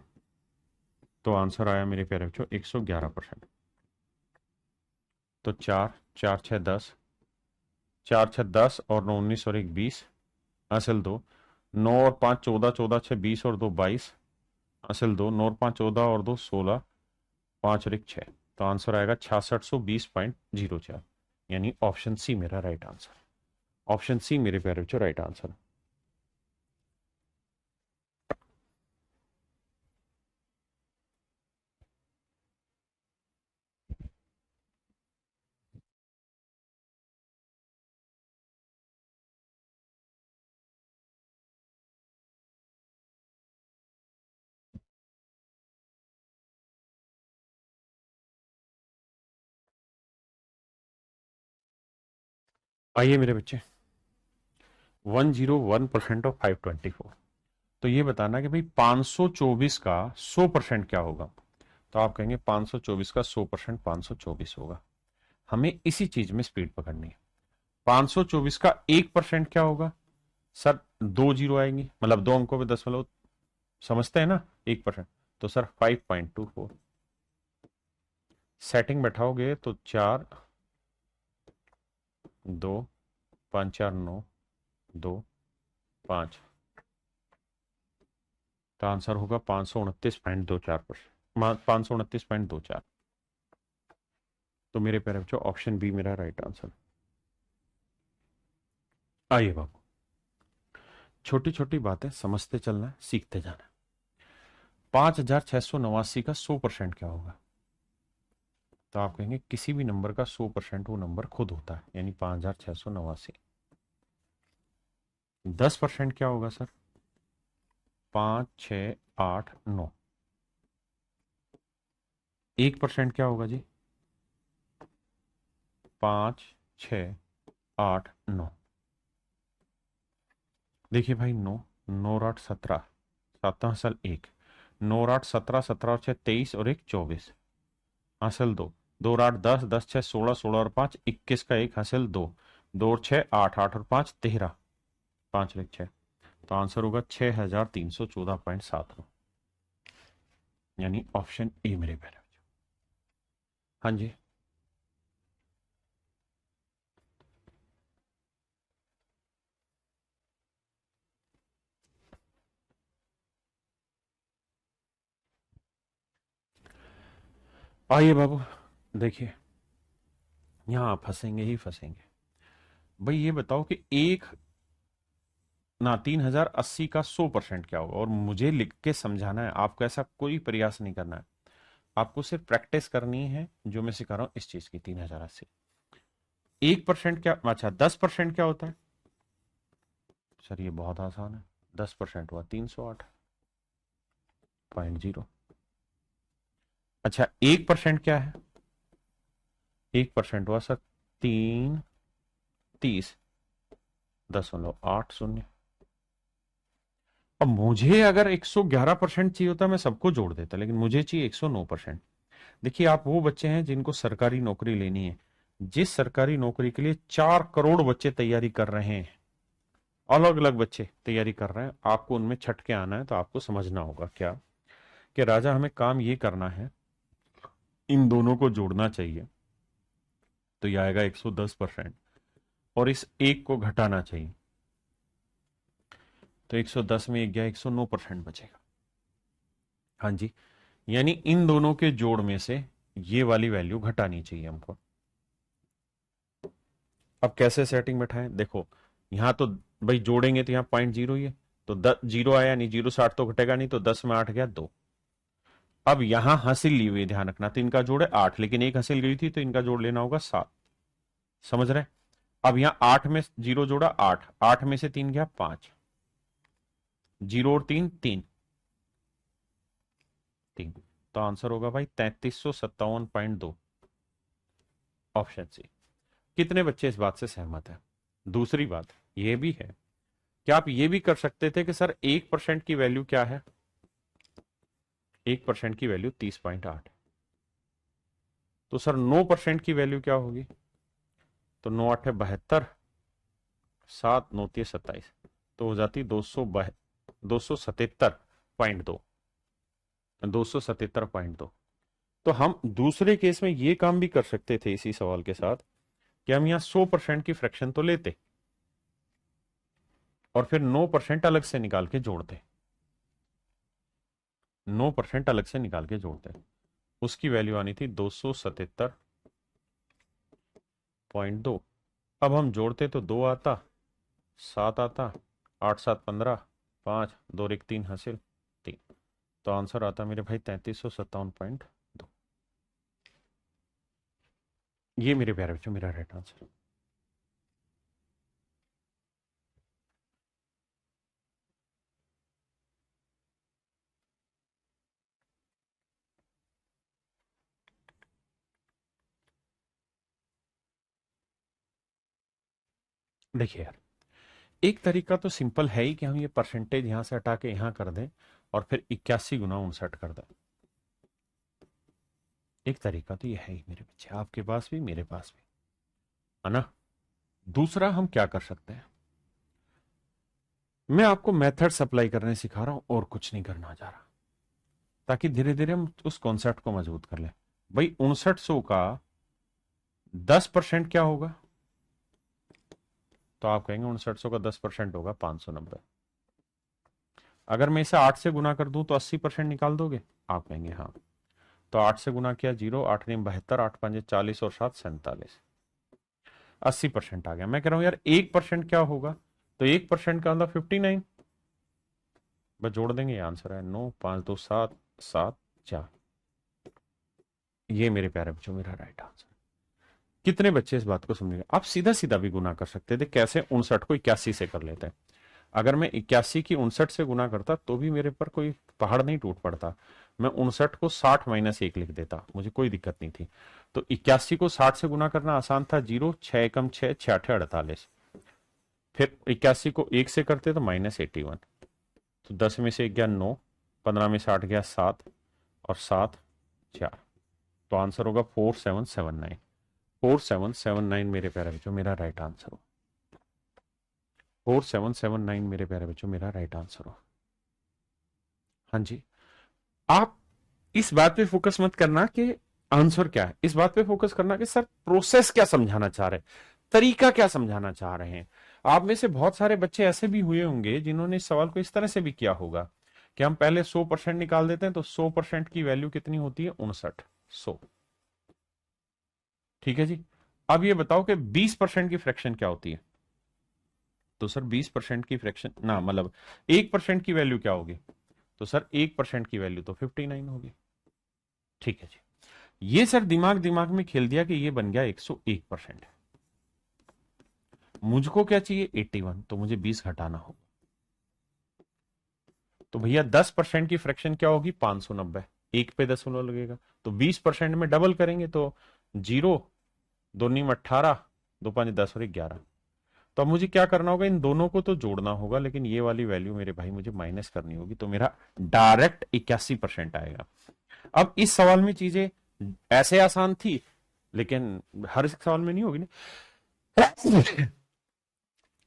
तो आंसर आया मेरे प्यारे बच्चों 111%। तो 4 4 6 10, 4 6 10 और 9 19 और 1 20, हासिल 2। 9 और 5 14, 14 6 20 और 2 22, हासिल 2। 9 और 5 14 और 2 16, 5 और 1 6। तो आंसर आएगा 6620.04, यानी ऑप्शन सी मेरा राइट आंसर। ऑप्शन सी मेरे प्यारे बच्चों राइट आंसर। आइए मेरे बच्चे, 101% ऑफ 524। तो ये बताना कि भाई 524 का 100% क्या होगा। तो आप कहेंगे 524 का 100% 524 होगा। हमें इसी चीज में स्पीड पकड़नी है। 524 का 1% क्या होगा सर? 2 जीरो आएंगी, मतलब 2 अंकों पे दशमलव, समझते हैं ना? 1%। तो सर 5.24। सेटिंग बैठाओगे तो 4 2 5 4 9 2 5। तो आंसर होगा 529.24%, 529.24। तो मेरे प्यारे बच्चों ऑप्शन बी मेरा राइट आंसर। आइए बाबू, छोटी छोटी बातें समझते चलना है, सीखते जाना है। 5689 का 100% क्या होगा? तो आप कहेंगे किसी भी नंबर का 100% वो नंबर खुद होता है, यानी 5689। 10% क्या होगा सर? 5 6 8 9। 1% क्या होगा जी? 5 6 8 9। देखिए भाई, 9 9 और 8 17, 7 1। 9 और 8 17, 17 और 6 23 और 1 24, हासिल 2। 2 और 8 10, 10 6 16, 16 और 5 21 का 1, हासिल 2। 2 और 6 8, 8 और 5 13, 5 और 1 6। तो आंसर होगा 6314.79, यानी ऑप्शन ए मेरे प्यारे। हाँ जी। आइए बाबू, देखिए यहां फंसेंगे ही फंसेंगे। भाई ये बताओ कि एक ना 3080 का 100% क्या होगा, और मुझे लिख के समझाना है। आपको ऐसा कोई प्रयास नहीं करना है, आपको सिर्फ प्रैक्टिस करनी है जो मैं सिखा रहा हूं इस चीज की। 3080 1% क्या, अच्छा 10% क्या होता है सर? ये बहुत आसान है। 10% हुआ 308.0। अच्छा 1% क्या है? 1% हुआ सर 330.80। अब मुझे अगर 111% चाहिए होता मैं सबको जोड़ देता, लेकिन मुझे चाहिए 109%। देखिए आप वो बच्चे हैं जिनको सरकारी नौकरी लेनी है। जिस सरकारी नौकरी के लिए 4 करोड़ बच्चे तैयारी कर रहे हैं, अलग अलग बच्चे तैयारी कर रहे हैं, आपको उनमें छट के आना है। तो आपको समझना होगा क्या कि राजा हमें काम ये करना है, इन दोनों को जोड़ना चाहिए। तो ये आएगा 110%, और इस एक को घटाना चाहिए। तो 110 में एक गया, 109% बचेगा। हाँ जी, यानी इन दोनों के जोड़ में से ये वाली वैल्यू घटानी चाहिए हमको। अब कैसे सेटिंग बैठाएं? देखो यहां तो भाई जोड़ेंगे तो यहाँ 0.0 ही है, तो 10 जीरो आया नहीं, 0 60 तो घटेगा नहीं, तो 10 में 8 गया 2। अब यहां हासिल ली हुई, ध्यान रखना, तो इनका जोड़ है 8, लेकिन एक हासिल गई थी तो इनका जोड़ लेना होगा 7। समझ रहे? अब यहां 8 में 0 जोड़ा 8, 8 में से 3 गया 5, 0 और 3 3। तो आंसर होगा भाई 3357.2, ऑप्शन सी। कितने बच्चे इस बात से सहमत हैं? दूसरी बात यह भी है, क्या आप ये भी कर सकते थे कि सर 1% की वैल्यू क्या है? 1% की वैल्यू 30.8। तो सर 9% की वैल्यू क्या होगी? तो 9 8 72, 7 9 27, तो हो जाती 277.2। 277.2। तो हम दूसरे केस में ये काम भी कर सकते थे इसी सवाल के साथ कि हम यहां 100% की फ्रैक्शन तो लेते और फिर 9% अलग से निकाल के जोड़ते। 9% अलग से निकाल के जोड़ते, उसकी वैल्यू आनी थी 277.2। अब हम जोड़ते तो 2 आता, 7 आता, 8 7 15, 5 2 1 3 हासिल 3। तो आंसर आता मेरे भाई 3357.2। ये मेरे प्यारे बच्चों मेरा राइट आंसर। देखिए यार, एक तरीका तो सिंपल है ही कि हम ये परसेंटेज यहां से हटा के यहां कर दें और फिर 81 गुना 59 कर दें। एक तरीका तो ये है ही मेरे बच्चे, आपके पास भी मेरे पास भी, है ना। दूसरा हम क्या कर सकते हैं, मैं आपको मेथड्स अप्लाई करने सिखा रहा हूं और कुछ नहीं करना चाह रहा, ताकि धीरे धीरे हम उस कॉन्सेप्ट को मजबूत कर लें। भाई 5900 का 10% क्या होगा, तो आप कहेंगे 5900 का 10% होगा 590। अगर मैं इसे 8 से गुना कर दूं तो 80% निकाल दोगे, आप कहेंगे हाँ। तो 8 से गुना किया 0, 8 ने 72, 8 5 40 और 7 47, 80% आ गया। मैं कह रहा हूं यार 1% क्या होगा, तो 1% का मतलब 59। बस जोड़ देंगे, आंसर है 9 5 2 7 7 4। ये मेरे प्यारे बच्चों मेरा राइट आंसर। कितने बच्चे इस बात को समझेंगे। आप सीधा सीधा भी गुना कर सकते थे, कैसे 59 को 81 से कर लेते हैं। अगर मैं 81 की 59 से गुना करता तो भी मेरे पर कोई पहाड़ नहीं टूट पड़ता। मैं 59 को 60 माइनस 1 लिख देता, मुझे कोई दिक्कत नहीं थी। तो 81 को 60 से गुना करना आसान था, 0 6 एकम 6 6 48। फिर 81 को 1 से करते तो -81। तो 10 में से 1 गया 9, 15 में से 8 गया 7 और 7 4। तो आंसर होगा 4779। 4779 मेरे प्यारे बच्चों मेरा राइट आंसर हो। 4779 मेरे प्यारे बच्चों मेरा राइट आंसर हो। हाँ जी। आप इस बात पे फोकस मत करना कि आंसर क्या है, इस बात पे फोकस करना कि सर प्रोसेस क्या समझाना चाह रहे हैं, तरीका क्या समझाना चाह रहे हैं। आप में से बहुत सारे बच्चे ऐसे भी हुए होंगे जिन्होंने इस सवाल को इस तरह से भी किया होगा कि हम पहले 100% निकाल देते हैं, तो 100% की वैल्यू कितनी होती है, 59 100। ठीक है जी। अब ये बताओ कि 20% की फ्रैक्शन क्या होती है, तो सर 20% की फ्रैक्शन ना मतलब 1% की वैल्यू क्या होगी, तो सर 1% की वैल्यू तो 59 होगी। ठीक है जी। ये सर दिमाग दिमाग में खेल दिया कि ये बन गया 101%। मुझको क्या चाहिए 81, तो मुझे 20 घटाना होगा। तो भैया 10% की फ्रैक्शन क्या होगी, 590। एक पे दशमलव लगेगा, तो 20% में डबल करेंगे तो 0 2 नीम 18, 2 5 10 और 11। तो अब मुझे क्या करना होगा, इन दोनों को तो जोड़ना होगा, लेकिन ये वाली वैल्यू मेरे भाई मुझे माइनस करनी होगी, तो मेरा डायरेक्ट 81% आएगा। अब इस सवाल में चीजें ऐसे आसान थी, लेकिन हर सवाल में नहीं होगी ना।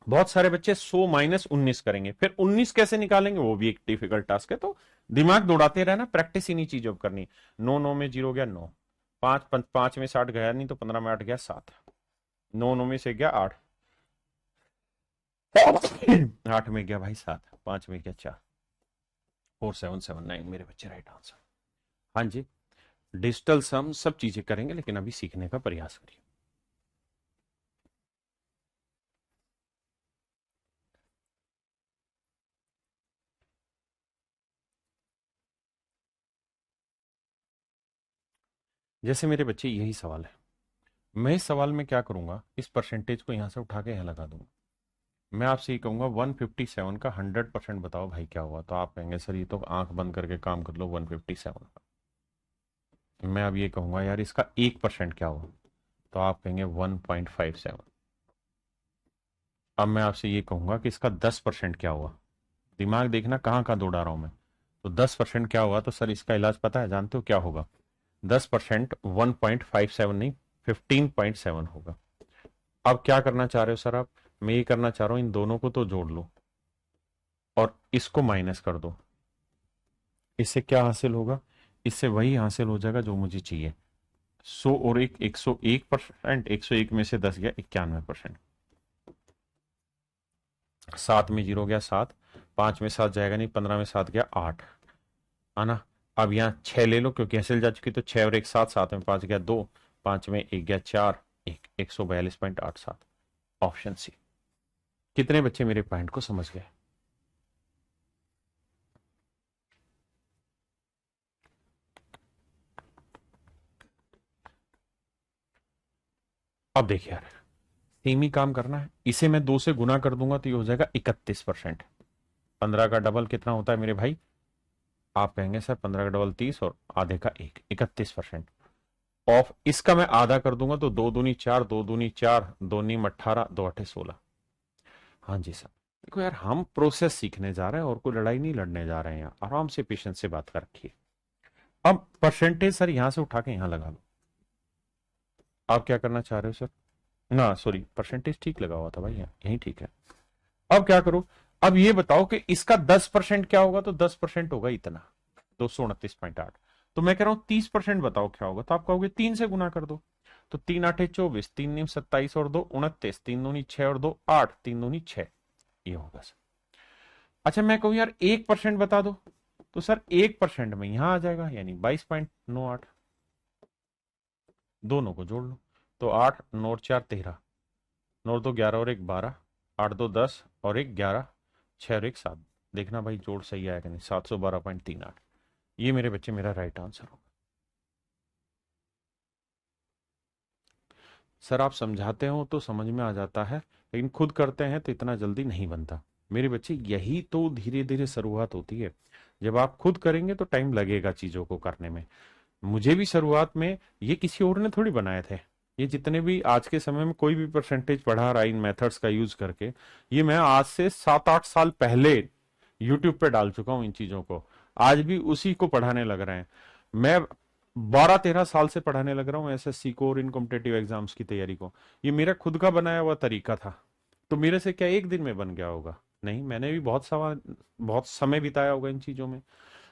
बहुत सारे बच्चे 100 माइनस 19 करेंगे, फिर 19 कैसे निकालेंगे वो भी एक डिफिकल्ट टास्क है। तो दिमाग दौड़ाते रहना, प्रैक्टिस इन्हीं चीजों पर करनी। 9 9 में 0 गया 9, 5 5 में 60 गया नहीं, तो 15 में 8 गया 7, 9 9 में से गया 8, 8 में गया भाई 7, 5 में गया 4। 4779 मेरे बच्चे राइट आंसर। हाँ जी। डिजिटल सम सब चीजें करेंगे, लेकिन अभी सीखने का प्रयास करिए। जैसे मेरे बच्चे यही सवाल है, मैं इस सवाल में क्या करूंगा, इस परसेंटेज को यहां से उठा के यहां लगा दूंगा। मैं आपसे ये कहूंगा 157 का 100% बताओ भाई क्या हुआ, तो आप कहेंगे सर ये तो आंख बंद करके काम कर लो 157 का। मैं अब ये कहूंगा यार इसका 1% क्या हुआ, तो आप कहेंगे 1.57। अब मैं आपसे ये कहूंगा कि इसका 10% क्या हुआ, दिमाग देखना कहाँ कहाँ दौड़ा रहा हूं मैं। तो 10% क्या हुआ, तो सर इसका इलाज पता है, जानते हो क्या होगा, 10% 1.57 नहीं 15.7 होगा। अब क्या करना चाह रहे हो सर आप, मैं ये करना चाह रहा हूं इन दोनों को तो जोड़ लो और इसको माइनस कर दो, इससे क्या हासिल होगा? इससे वही हासिल हो जाएगा जो मुझे चाहिए। 100 और एक 101%, 101 में से 10 गया 91%। 7 में 0 गया 7, 5 में 7 जाएगा नहीं, 15 में 7 गया 8, है ना। अब यहाँ 6 ले लो क्योंकि हासिल जा चुकी, तो 6 और एक 7, 7 में 5 गया 2, 5 में 1 गया 4, 142.87। Option C. कितने बच्चे मेरे पॉइंट को समझ गए? अब देखिए यार, सेम ही काम करना है, इसे मैं 2 से गुना कर दूंगा तो ये हो जाएगा 31%। 15 का डबल कितना होता है मेरे भाई? आप कहेंगे सर 15 का डबल 30 और आधे का 1, 31%। ऑफ इसका मैं आधा कर दूंगा तो 2 दूनी 4, 2 दूनी 4, 2 नीम 18, 2 अठे 16। हाँ जी सर। देखो यार, हम प्रोसेस सीखने जा रहे हैं और कोई लड़ाई नहीं लड़ने जा रहे हैं, यहाँ आराम से पेशेंस से बात कर रखिए। अब परसेंटेज सर यहां से उठा के यहां लगा लो। आप क्या करना चाह रहे हो सर? ना सॉरी, परसेंटेज ठीक लगा हुआ था भाई, यही ठीक है। अब क्या करो? अब ये बताओ कि इसका 10% क्या होगा, तो 10% होगा इतना, 229.8। तो मैं कह रहा हूं 30% बताओ क्या होगा, तो आप कहोगे 3 से गुना कर दो। तो 3 8 24, 3 नीम 27 और 2 29, 3 दूनी 6 और 2 8, 3 दूनी 6, ये होगा सर। अच्छा मैं कहूं यार 1% बता दो, तो सर 1% में यहां आ जाएगा, यानी 22.98। दोनों को जोड़ लो, तो 8 9 और 4 13, 9 और 2 11 और 1 12, 8 2 10 और 1 11, 6 और 1 7। देखना भाई जोड़ सही आएगा नहीं, 712.38। ये मेरे बच्चे मेरा राइट आंसर होगा। सर आप समझाते हो तो समझ में आ जाता है, लेकिन खुद करते हैं तो इतना जल्दी नहीं बनता मेरे बच्चे। यही तो धीरे धीरे शुरुआत होती है। जब आप खुद करेंगे तो टाइम लगेगा चीजों को करने में। मुझे भी शुरुआत में ये किसी और ने थोड़ी बनाए थे। ये जितने भी आज के समय में कोई भी परसेंटेज पढ़ा रहा है इन मेथड्स का यूज करके, ये मैं आज से 7 8 साल पहले यूट्यूब पे डाल चुका हूं इन चीजों को। आज भी उसी को पढ़ाने लग रहे हैं। मैं 12 13 साल से पढ़ाने लग रहा हूँ एसएससी को और इन कॉम्पिटेटिव एग्जाम्स की तैयारी को। ये मेरा खुद का बनाया हुआ तरीका था। तो मेरे से क्या एक दिन में बन गया होगा? नहीं, मैंने भी बहुत समय बिताया होगा इन चीजों में।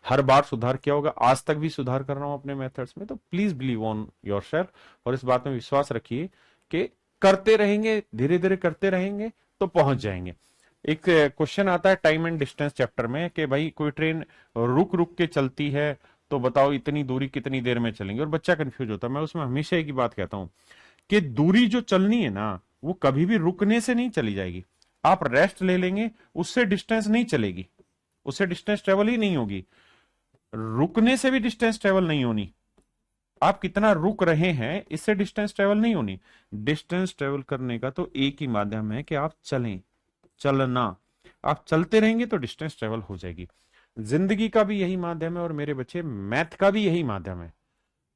हर बार सुधार किया होगा, आज तक भी सुधार कर रहा हूं अपने मेथड्स में। तो please believe on your self, और इस बात में विश्वास रखिए कि करते रहेंगे, धीरे धीरे करते रहेंगे तो पहुंच जाएंगे। एक क्वेश्चन आता है टाइम एंड डिस्टेंस चैप्टर में कि भाई कोई ट्रेन रुक रुक के चलती है, तो बताओ इतनी दूरी कितनी देर में चलेंगे, और बच्चा कंफ्यूज होता है। मैं उसमें हमेशा एक ही बात कहता हूं कि दूरी जो चलनी है ना, वो कभी भी रुकने से नहीं चली जाएगी। आप रेस्ट ले लेंगे, उससे डिस्टेंस नहीं चलेगी, उससे डिस्टेंस ट्रेवल ही नहीं होगी। रुकने से भी डिस्टेंस ट्रेवल नहीं होनी। आप कितना रुक रहे हैं इससे डिस्टेंस ट्रेवल नहीं होनी। डिस्टेंस ट्रेवल करने का तो एक ही माध्यम है कि आप चलें, चलना। आप चलते रहेंगे तो डिस्टेंस ट्रेवल हो जाएगी। जिंदगी का भी यही माध्यम है, और मेरे बच्चे मैथ का भी यही माध्यम है।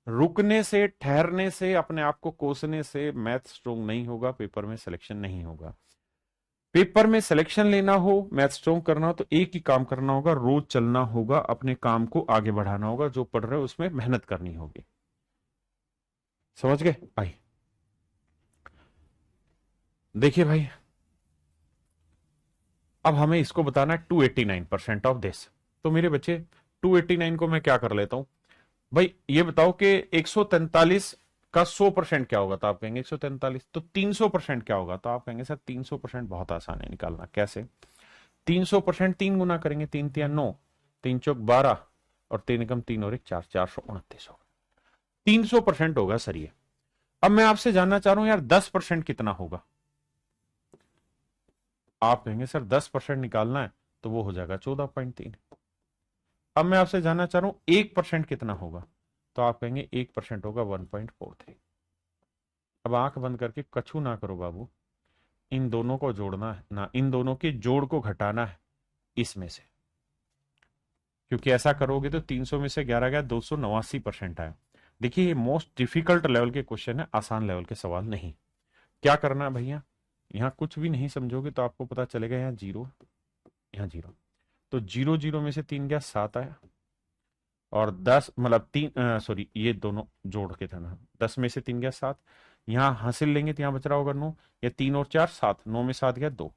रुकने से, ठहरने से, अपने आप को कोसने से मैथ स्ट्रोंग नहीं होगा, पेपर में सिलेक्शन नहीं होगा। पेपर में सिलेक्शन लेना हो, मैथ स्ट्रोंग करना हो, तो एक ही काम करना होगा, रोज चलना होगा, अपने काम को आगे बढ़ाना होगा, जो पढ़ रहे हो उसमें मेहनत करनी होगी। समझ गए भाई? देखिए भाई, अब हमें इसको बताना है 289% ऑफ दिस। तो मेरे बच्चे 289 को मैं क्या कर लेता हूं भाई, ये बताओ कि 143 का 100% क्या होगा, तो आप कहेंगे 143। तो 300% क्या होगा, तो आप कहेंगे सर 300% बहुत आसान है निकालना। कैसे? 300% 3 गुना करेंगे, 3 3 9, 3 चौक 12, और 3 एकम 3 और 1 4, 429 होगा। 300% होगा सर ये। अब मैं आपसे जानना चाह रहा हूं यार 10% कितना होगा। आप कहेंगे सर 10% निकालना है, तो वो हो जाएगा 14.3। अब मैं आपसे जानना चाह रहा हूं 1% कितना होगा, तो आप कहेंगे 1% होगा 1.43। अब आंख बंद करके कछू ना करो बाबू, इन दोनों को जोड़ना है ना, इन दोनों के जोड़ को घटाना है इसमें से, क्योंकि ऐसा करोगे तो 300 में से 11 गया, 289% आया। देखिए ये मोस्ट डिफिकल्ट लेवल के क्वेश्चन है, आसान लेवल के सवाल नहीं। क्या करना है भैया, यहाँ कुछ भी नहीं समझोगे तो आपको पता चलेगा यहाँ जीरो, यहाँ जीरो। तो 0 0 में से 3 गया 7 आया, और 10 मतलब 3 सॉरी ये दोनों जोड़ के था ना, 10 में से 3 गया 7, यहाँ हासिल लेंगे तो यहाँ बच रहा होगा 9, या 3 और 4 7, 9 में 7 गया 2,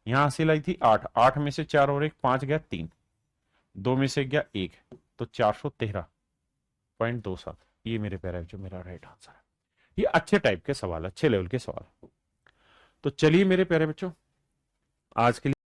यहाँ हासिल आई थी 8, 8 में से 4 और 1 5 गया 3, 2 में से गया 1, तो 413.27, ये मेरे प्यारे बच्चों मेरा राइट आंसर है। ये अच्छे टाइप के सवाल, अच्छे लेवल के सवाल। तो चलिए मेरे प्यारे बच्चों, आज के लिए